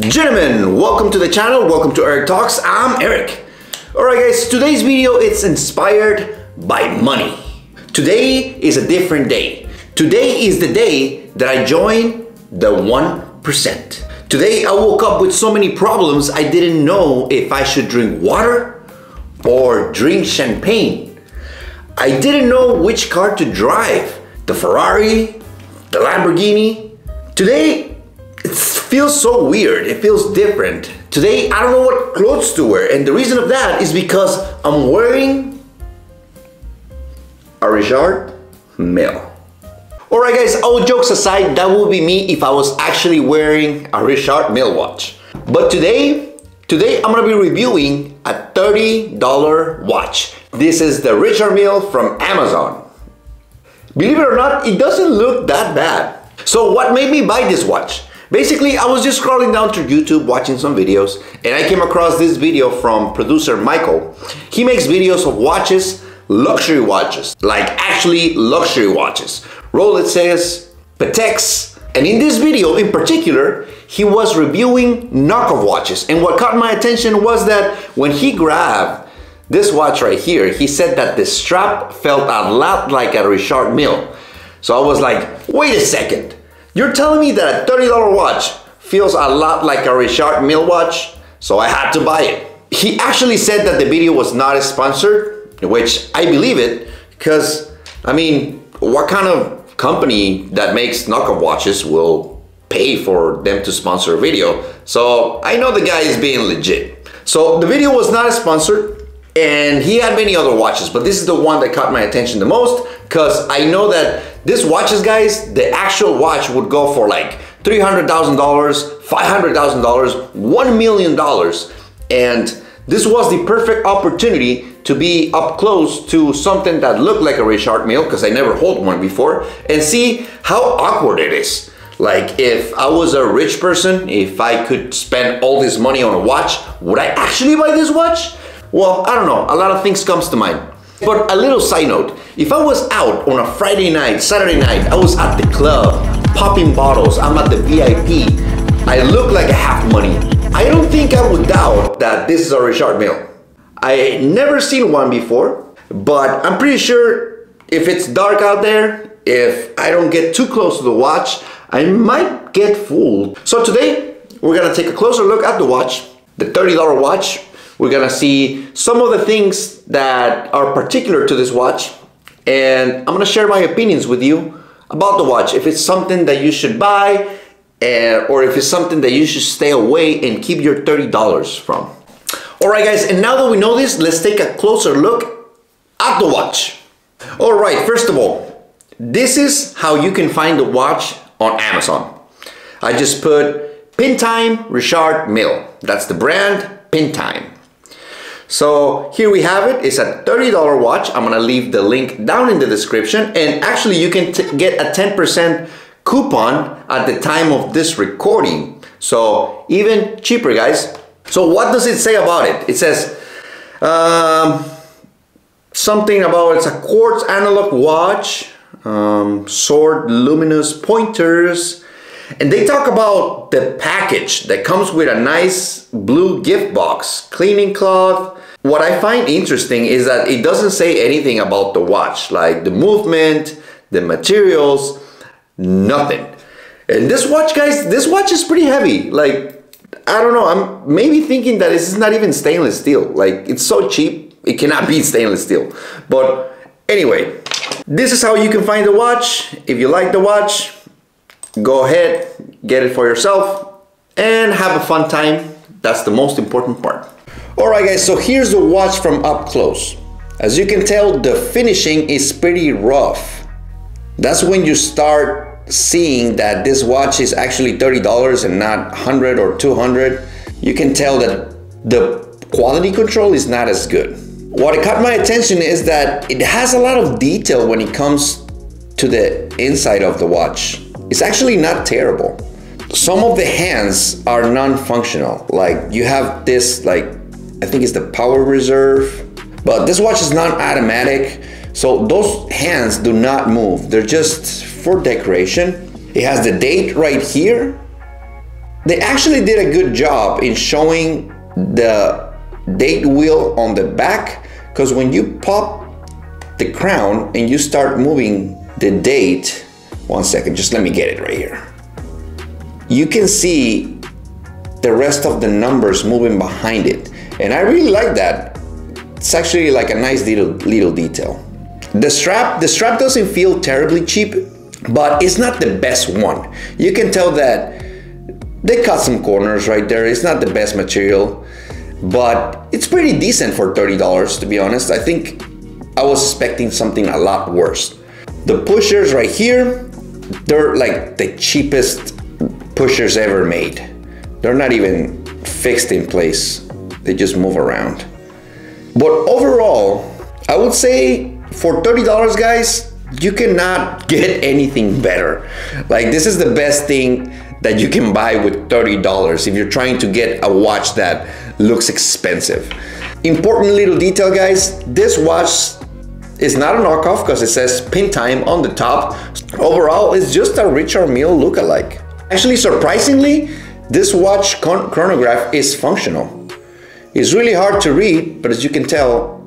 Gentlemen, welcome to the channel, welcome to Eric Talks. I'm Eric. Alright guys, today's video is inspired by money. Today is a different day. Today is the day that I joined the 1%. Today I woke up with so many problems I didn't know if I should drink water or drink champagne. I didn't know which car to drive, the Ferrari, the Lamborghini. Today it feels so weird, it feels different. Today I don't know what clothes to wear, and the reason of that is because I'm wearing a Richard Mille. Alright guys, all jokes aside, that would be me if I was actually wearing a Richard Mille watch. But today I'm gonna be reviewing a $30 watch. This is the Richard Mille from Amazon. Believe it or not, it doesn't look that bad. So what made me buy this watch? Basically, I was just scrolling down through YouTube watching some videos, and I came across this video from producer Michael. He makes videos of watches, luxury watches, like actually luxury watches. Rolexes, Pateks, and in this video in particular, he was reviewing knockoff watches. And what caught my attention was that when he grabbed this watch right here, he said that the strap felt a lot like a Richard Mille. So I was like, wait a second. You're telling me that a $30 watch feels a lot like a Richard Mille watch? So I had to buy it. He actually said that the video was not sponsored, which I believe it, because, I mean, what kind of company that makes knockoff watches will pay for them to sponsor a video? So I know the guy is being legit. So the video was not sponsored, and he had many other watches, but this is the one that caught my attention the most, because I know that this watches, guys, the actual watch would go for like $300,000, $500,000, $1 million. And this was the perfect opportunity to be up close to something that looked like a Richard Mille, because I never hold one before, and see how awkward it is. Like, if I was a rich person, if I could spend all this money on a watch, would I actually buy this watch? Well, I don't know, a lot of things comes to mind. But a little side note, if I was out on a Friday night, Saturday night, I was at the club, popping bottles, I'm at the VIP, I look like I have money, I don't think I would doubt that this is a Richard Mille. I never seen one before, but I'm pretty sure if it's dark out there, if I don't get too close to the watch, I might get fooled. So today, we're gonna take a closer look at the watch, the $30 watch. We're gonna see some of the things that are particular to this watch, and I'm gonna share my opinions with you about the watch, if it's something that you should buy, or if it's something that you should stay away and keep your $30 from. Alright guys, and now that we know this, let's take a closer look at the watch. Alright, first of all, this is how you can find the watch on Amazon. I just put Pin Time Richard Mille. That's the brand, Pin Time. So here we have it. It's a $30 watch. I'm gonna leave the link down in the description, and actually you can get a 10% coupon at the time of this recording, so even cheaper, guys. So what does it say about it? It says something about it's a quartz analog watch, sword luminous pointers, and they talk about the package that comes with a nice blue gift box, cleaning cloth. What I find interesting is that it doesn't say anything about the watch, like the movement, the materials, nothing. And this watch, guys, this watch is pretty heavy. Like, I don't know, I'm maybe thinking that this is not even stainless steel. Like, it's so cheap, it cannot be stainless steel. But anyway, this is how you can find the watch. If you like the watch, go ahead, get it for yourself, and have a fun time. That's the most important part. Alright guys, so here's the watch from up close. As you can tell, the finishing is pretty rough. That's when you start seeing that this watch is actually $30 and not $100 or $200. You can tell that the quality control is not as good. What caught my attention is that it has a lot of detail when it comes to the inside of the watch. It's actually not terrible. Some of the hands are non-functional. Like, you have this, like, I think it's the power reserve, but this watch is not automatic, so those hands do not move. They're just for decoration. It has the date right here, They actually did a good job in showing the date wheel on the back, because when you pop the crown and you start moving the date, one second, just let me get it right here. You can see the rest of the numbers moving behind it. And I really like that. It's actually like a nice little detail. The strap doesn't feel terribly cheap, but it's not the best one. You can tell that they cut some corners right there. It's not the best material, but it's pretty decent for $30, to be honest. I think I was expecting something a lot worse. The pushers right here, they're like the cheapest pushers ever made. They're not even fixed in place. They just move around. But overall, I would say for $30, guys, you cannot get anything better. Like, this is the best thing that you can buy with $30 if you're trying to get a watch that looks expensive. Important little detail, guys, this watch is not a knockoff because it says Pin Time on the top. Overall, it's just a Richard Mille lookalike. Actually, surprisingly, this watch chronograph is functional. It's really hard to read, but as you can tell,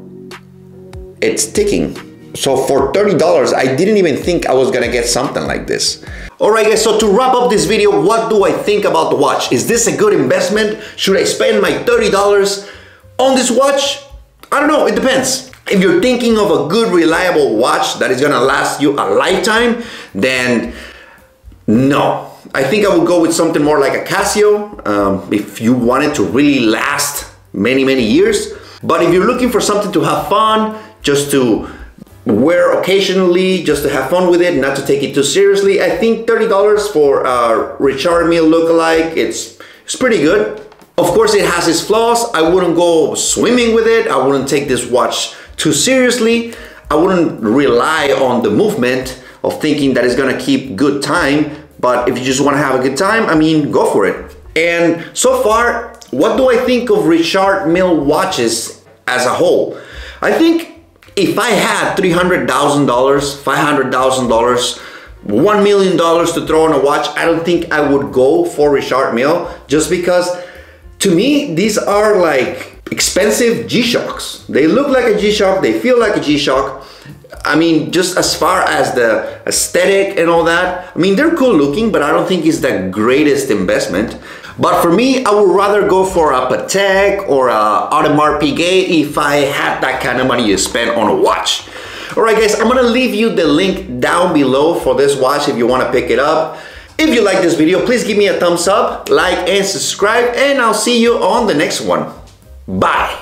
it's ticking. So for $30, I didn't even think I was gonna get something like this. All right, guys, so to wrap up this video, what do I think about the watch? Is this a good investment? Should I spend my $30 on this watch? I don't know, it depends. If you're thinking of a good, reliable watch that is gonna last you a lifetime, then no. I think I would go with something more like a Casio, if you want it to really last many, many years. But if you're looking for something to have fun, just to wear occasionally, just to have fun with it, not to take it too seriously, I think $30 for a Richard Mille lookalike, it's pretty good. Of course, it has its flaws. I wouldn't go swimming with it. I wouldn't take this watch too seriously. I wouldn't rely on the movement of thinking that it's gonna keep good time. But if you just wanna have a good time, I mean, go for it. And so far, what do I think of Richard Mille watches as a whole? I think if I had $300,000, $500,000, $1 million to throw on a watch, I don't think I would go for Richard Mille, just because to me, these are like expensive G-Shocks. They look like a G-Shock, they feel like a G-Shock. I mean, just as far as the aesthetic and all that, I mean, they're cool looking, but I don't think it's the greatest investment. But for me, I would rather go for a Patek or a Audemars Piguet if I had that kind of money to spend on a watch. All right, guys, I'm gonna leave you the link down below for this watch if you wanna pick it up. If you like this video, please give me a thumbs up, like, and subscribe, and I'll see you on the next one. Bye.